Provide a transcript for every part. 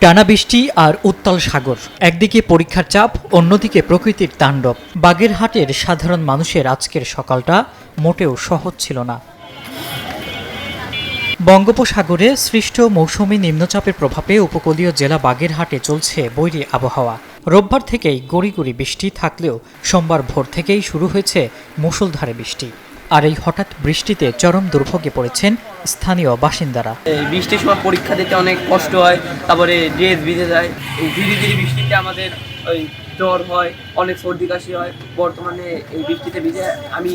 টানা বৃষ্টি আর উত্তাল সাগর, একদিকে পরীক্ষার চাপ, অন্যদিকে প্রকৃতির তাণ্ডব। বাগেরহাটের সাধারণ মানুষের আজকের সকালটা মোটেও সহজ ছিল না। বঙ্গোপসাগরে সৃষ্ট মৌসুমী নিম্নচাপের প্রভাবে উপকূলীয় জেলা বাগেরহাটে চলছে বৈরী আবহাওয়া। রোববার থেকেই গড়ি গড়ি বৃষ্টি থাকলেও সোমবার ভোর থেকেই শুরু হয়েছে মুষলধারে বৃষ্টি। আর এই হঠাৎ বৃষ্টিতে চরম দুর্ভোগে পড়েছেন স্থানীয় বাসিন্দারা। বৃষ্টির সময় পরীক্ষা দিতে অনেক কষ্ট হয়, তারপরে ড্রেস ভিজে যায়। ধীরে ধীরে বৃষ্টিতে আমাদের ওই জ্বর হয়, অনেক সর্দি কাশি হয়। বর্তমানে এই বৃষ্টিতে ভিজে আমি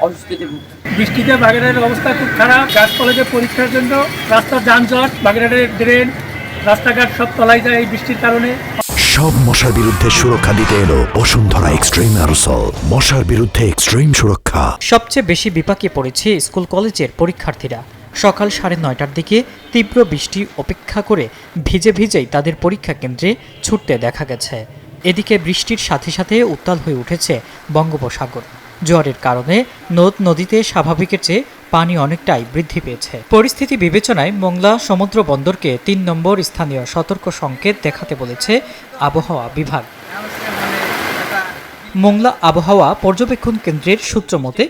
অসুস্থতে ভুগছি। বৃষ্টিতে বাগেরহাটের অবস্থা খুব খারাপ। গাছ কলেজের পরীক্ষার জন্য রাস্তার যানজট, বাগেরহাটের ড্রেন, রাস্তাঘাট সব তলায় যায় এই বৃষ্টির কারণে। সব মশার বিরুদ্ধে সুরক্ষা দিতে এলো বসুন্ধরা এক্সট্রিম অ্যারোসল, মশার বিরুদ্ধে এক্সট্রিম সুরক্ষা। সবচেয়ে বেশি বিপাকে পড়েছে স্কুল কলেজের পরীক্ষার্থীরা। সকাল 9:30টার দিকে তীব্র বৃষ্টি অপেক্ষা করে ভিজে ভিজেই তাদের পরীক্ষা কেন্দ্রে ছুটতে দেখা গেছে। এদিকে বৃষ্টির সাথে সাথে উত্তাল হয়ে উঠেছে বঙ্গোপসাগর। জোয়ারের কারণে নদ নদীতে স্বাভাবিকের চেয়ে পানি অনেকটাই বৃদ্ধি পেয়েছে। পরিস্থিতি বিবেচনায় মোংলা সমুদ্র বন্দরকে 3 নম্বর স্থানীয় সতর্ক সংকেত দেখাতে বলেছে আবহাওয়া বিভাগ। মোংলা আবহাওয়া পর্যবেক্ষণ কেন্দ্রের সূত্র মতে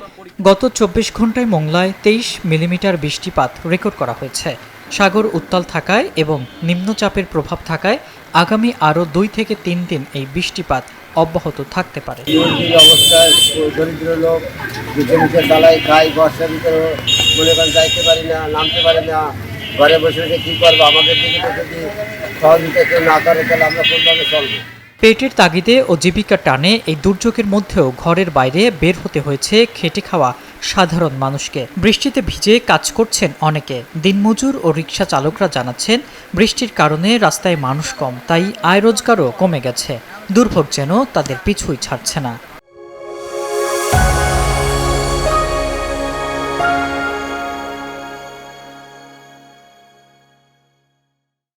গত 24 ঘন্টায় মোংলায় 23 মিলিমিটার বৃষ্টিপাত রেকর্ড করা হয়েছে। সাগর উত্তাল থাকায় এবং নিম্নচাপের প্রভাব থাকায় আগামী আরও 2 থেকে 3 দিন এই বৃষ্টিপাত অব্যাহত থাকতে পারে। অবস্থায় দরিদ্র লোক মুখের ডালায় খাই, বর্ষার ভিতরে মনে করেন যাইতে পারি না, নামতে পারি না, ঘরে বসে বসে কী করবো? আমাদের দিকে তো যদি সহযোগিতা কেউ না করে তাহলে আমরা কোনভাবে চলবো? পেটের তাগিদে ও জীবিকার টানে এই দুর্যোগের মধ্যেও ঘরের বাইরে বের হতে হয়েছে খেটে খাওয়া সাধারণ মানুষকে। বৃষ্টিতে ভিজে কাজ করছেন অনেকে। দিনমজুর ও রিকশা চালকরা জানাচ্ছেন, বৃষ্টির কারণে রাস্তায় মানুষ কম, তাই আয় রোজগারও কমে গেছে। দুর্ভোগ যেন তাদের পিছুই ছাড়ছে না।